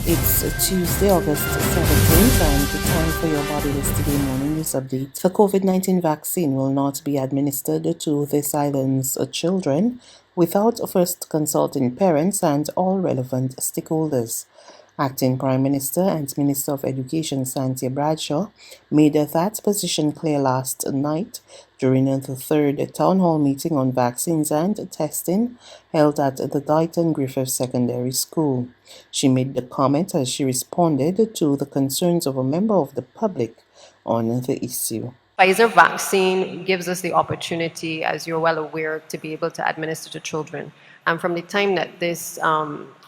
It's Tuesday, August 17th, and the time for your Body Today morning news update. The COVID-19 vaccine will not be administered to this island's children without first consulting parents and all relevant stakeholders. Acting Prime Minister and Minister of Education Santia Bradshaw made that position clear last night during the third town hall meeting on vaccines and testing held at the Dighton Griffith Secondary School. She made the comment as she responded to the concerns of a member of the public on the issue. Pfizer vaccine gives us the opportunity, as you're well aware, to be able to administer to children. And from the time that this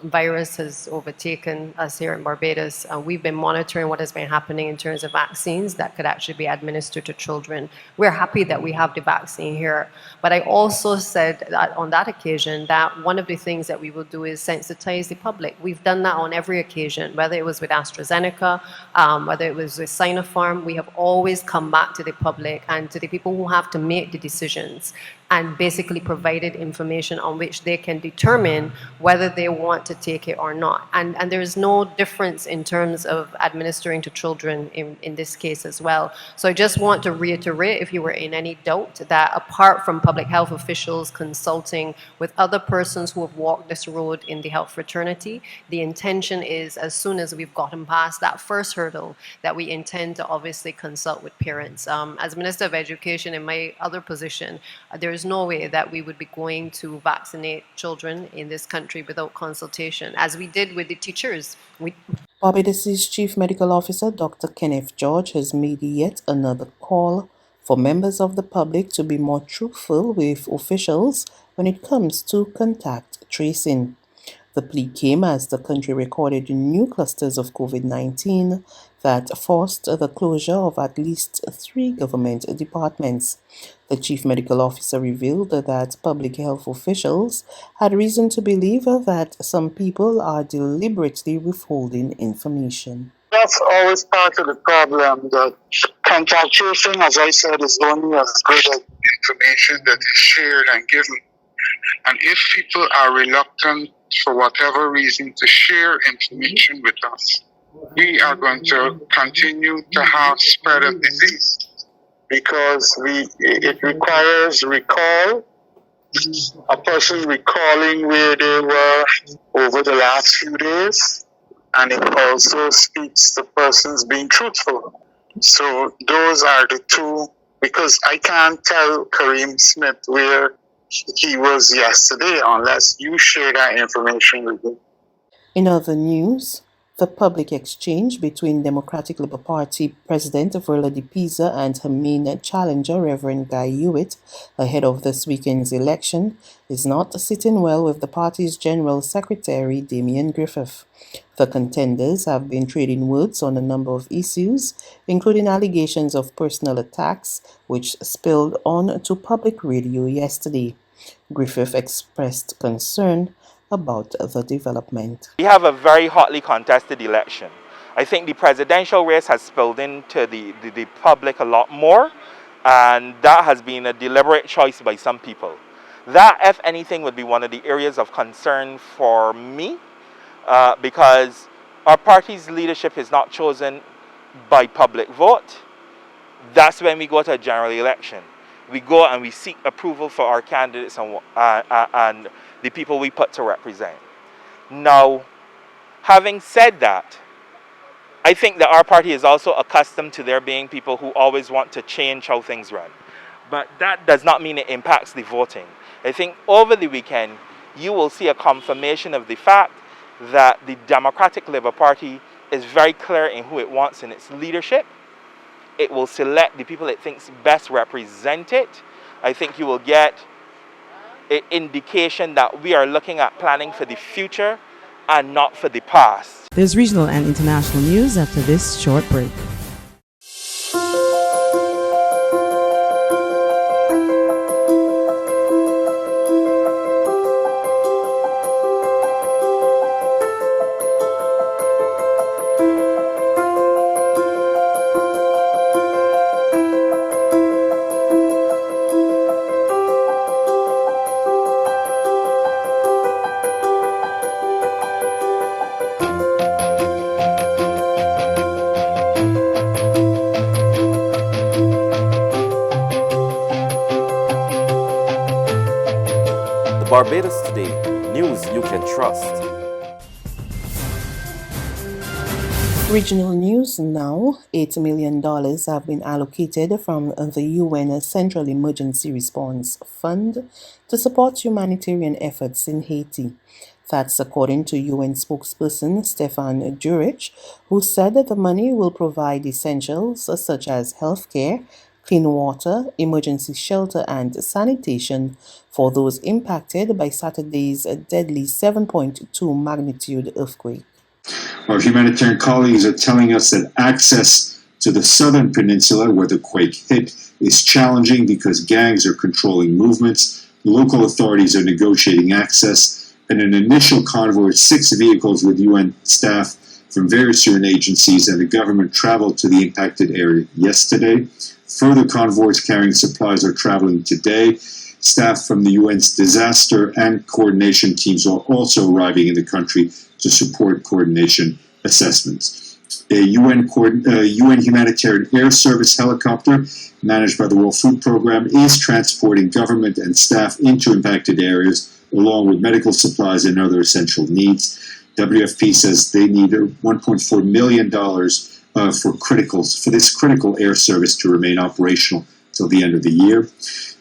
virus has overtaken us here in Barbados, we've been monitoring what has been happening in terms of vaccines that could actually be administered to children. We're happy that we have the vaccine here. But I also said that on that occasion that one of the things that we will do is sensitize the public. We've done that on every occasion, whether it was with AstraZeneca, whether it was with Sinopharm. We have always come back to the public and to the people who have to make the decisions and basically provided information on which they can determine whether they want to take it or not. And there is no difference in terms of administering to children in this case as well. So I just want to reiterate, if you were in any doubt, that apart from public health officials consulting with other persons who have walked this road in the health fraternity, the intention is, as soon as we've gotten past that first hurdle, that we intend to obviously consult with parents. As Minister of Education, in my other position, there is no way that we would be going to vaccinate children in this country without consultation, as we did with the teachers. Barbados' Chief Medical Officer, Dr. Kenneth George, has made yet another call for members of the public to be more truthful with officials when it comes to contact tracing. The plea came as the country recorded new clusters of COVID-19 that forced the closure of at least 3 government departments. The chief medical officer revealed that public health officials had reason to believe that some people are deliberately withholding information. That's always part of the problem, that contact tracing, as I said, is only as good as information that is shared and given. And if people are reluctant for whatever reason to share information with us, we are going to continue to have spread of disease, because it requires recall, a person recalling where they were over the last few days, and it also speaks to persons being truthful. So those are the two, because I can't tell Kareem Smith where he was yesterday unless you share that information with him. In other news, the public exchange between Democratic Labour Party President Verla de Pisa and her main challenger, Reverend Guy Hewitt, ahead of this weekend's election, is not sitting well with the party's General Secretary, Damien Griffith. The contenders have been trading words on a number of issues, including allegations of personal attacks, which spilled on to public radio yesterday. Griffith expressed concern about the development. We have a very hotly contested election. I think the presidential race has spilled into the public a lot more, and that has been a deliberate choice by some people. That, if anything, would be one of the areas of concern for me, because our party's leadership is not chosen by public vote. That's when we go to a general election. We go and we seek approval for our candidates and the people we put to represent. Now, having said that, I think that our party is also accustomed to there being people who always want to change how things run. But that does not mean it impacts the voting. I think over the weekend, you will see a confirmation of the fact that the Democratic Labour Party is very clear in who it wants in its leadership. It will select the people it thinks best represent it. I think you will get an indication that we are looking at planning for the future and not for the past. There's regional and international news after this short break. Barbados Today, news you can trust. Regional news now. $8 million have been allocated from the UN Central Emergency Response Fund to support humanitarian efforts in Haiti. That's according to UN spokesperson Stefan Durich, who said that the money will provide essentials such as healthcare, clean water, emergency shelter, and sanitation for those impacted by Saturday's deadly 7.2 magnitude earthquake. Our humanitarian colleagues are telling us that access to the southern peninsula where the quake hit is challenging because gangs are controlling movements, local authorities are negotiating access, and an initial convoy of 6 vehicles with UN staff from various UN agencies and the government traveled to the impacted area yesterday. Further convoys carrying supplies are traveling today. Staff from the UN's disaster and coordination teams are also arriving in the country to support coordination assessments. A UN humanitarian air service helicopter managed by the World Food Programme is transporting government and staff into impacted areas along with medical supplies and other essential needs. WFP says they need $1.4 million for this critical air service to remain operational till the end of the year.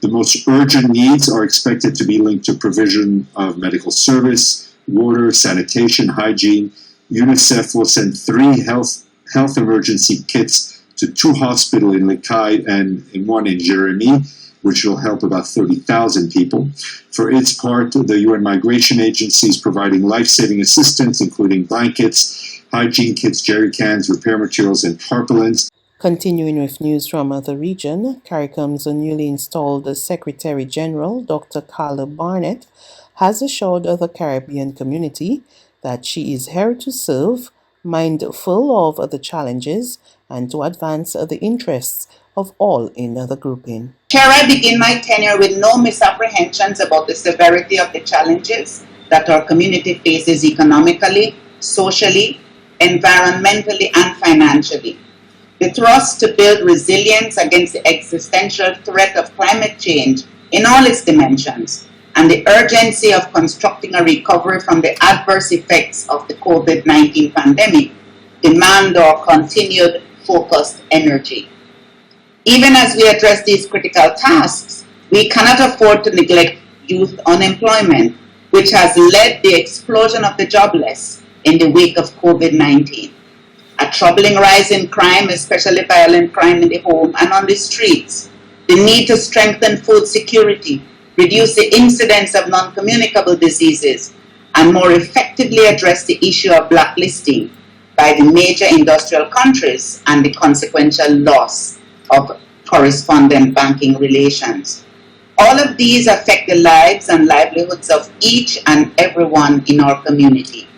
The most urgent needs are expected to be linked to provision of medical service, water, sanitation, hygiene. UNICEF will send 3 health emergency kits to 2 hospitals in Lekai and 1 in Jeremy, which will help about 30,000 people. For its part, the UN Migration Agency is providing life-saving assistance, including blankets, hygiene kits, jerry cans, repair materials, and tarpaulins. Continuing with news from the region, CARICOM's newly installed Secretary General, Dr. Carla Barnett, has assured the Caribbean community that she is here to serve, mindful of the challenges, and to advance the interests of all in the grouping. Here I begin my tenure with no misapprehensions about the severity of the challenges that our community faces economically, socially, environmentally, and financially. The thrust to build resilience against the existential threat of climate change in all its dimensions, and the urgency of constructing a recovery from the adverse effects of the COVID-19 pandemic demand our continued focused energy. Even as we address these critical tasks, we cannot afford to neglect youth unemployment, which has led the explosion of the jobless in the wake of COVID-19. A troubling rise in crime, especially violent crime in the home and on the streets. The need to strengthen food security, reduce the incidence of non-communicable diseases, and more effectively address the issue of blacklisting by the major industrial countries and the consequential loss of correspondent banking relations. All of these affect the lives and livelihoods of each and everyone in our community.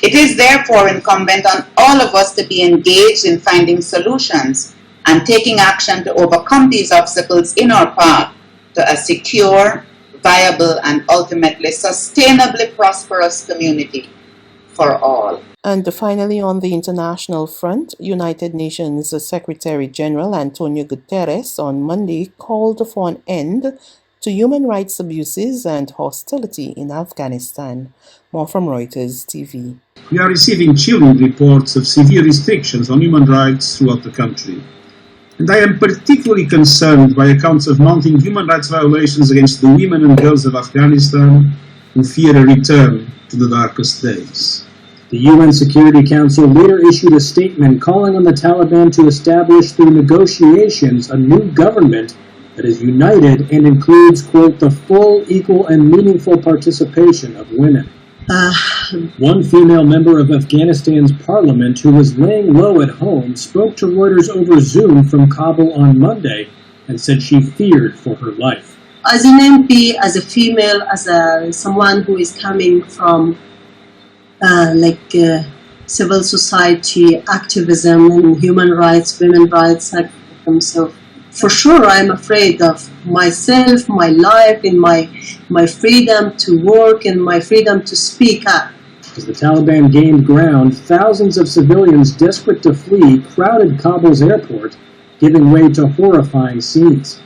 It is therefore incumbent on all of us to be engaged in finding solutions and taking action to overcome these obstacles in our path to a secure, viable, and ultimately sustainably prosperous community for all. And finally, on the international front, United Nations Secretary General Antonio Guterres on Monday called for an end to human rights abuses and hostility in Afghanistan. More from Reuters TV. We are receiving chilling reports of severe restrictions on human rights throughout the country. And I am particularly concerned by accounts of mounting human rights violations against the women and girls of Afghanistan who fear a return to the darkest days. The UN Security Council later issued a statement calling on the Taliban to establish through negotiations a new government that is united and includes, quote, the full, equal, and meaningful participation of women. One female member of Afghanistan's parliament who was laying low at home spoke to Reuters over Zoom from Kabul on Monday and said she feared for her life. As an MP, as a female, as someone who is coming from civil society activism and human rights, women's rights activism, so for sure I'm afraid of myself, my life, and my freedom to work and my freedom to speak up. As the Taliban gained ground, thousands of civilians desperate to flee crowded Kabul's airport, giving way to horrifying scenes.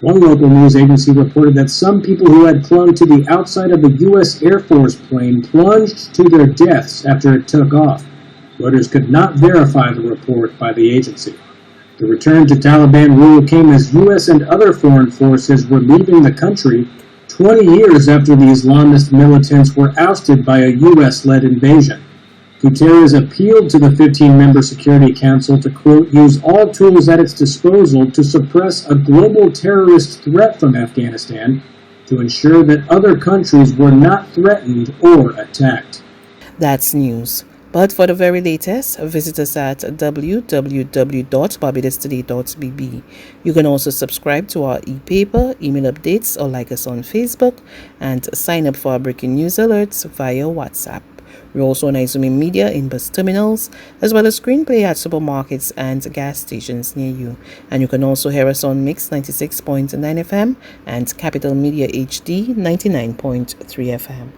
One local news agency reported that some people who had clung to the outside of a U.S. Air Force plane plunged to their deaths after it took off. Reuters could not verify the report by the agency. The return to Taliban rule came as U.S. and other foreign forces were leaving the country 20 years after the Islamist militants were ousted by a U.S.-led invasion. Guterres appealed to the 15-member Security Council to, quote, use all tools at its disposal to suppress a global terrorist threat from Afghanistan to ensure that other countries were not threatened or attacked. That's news. But for the very latest, visit us at www.barbadostoday.bb. You can also subscribe to our e-paper, email updates, or like us on Facebook, and sign up for our breaking news alerts via WhatsApp. We're also on Izumi Media in bus terminals, as well as screenplay at supermarkets and gas stations near you. And you can also hear us on Mix 96.9 FM and Capital Media HD 99.3 FM.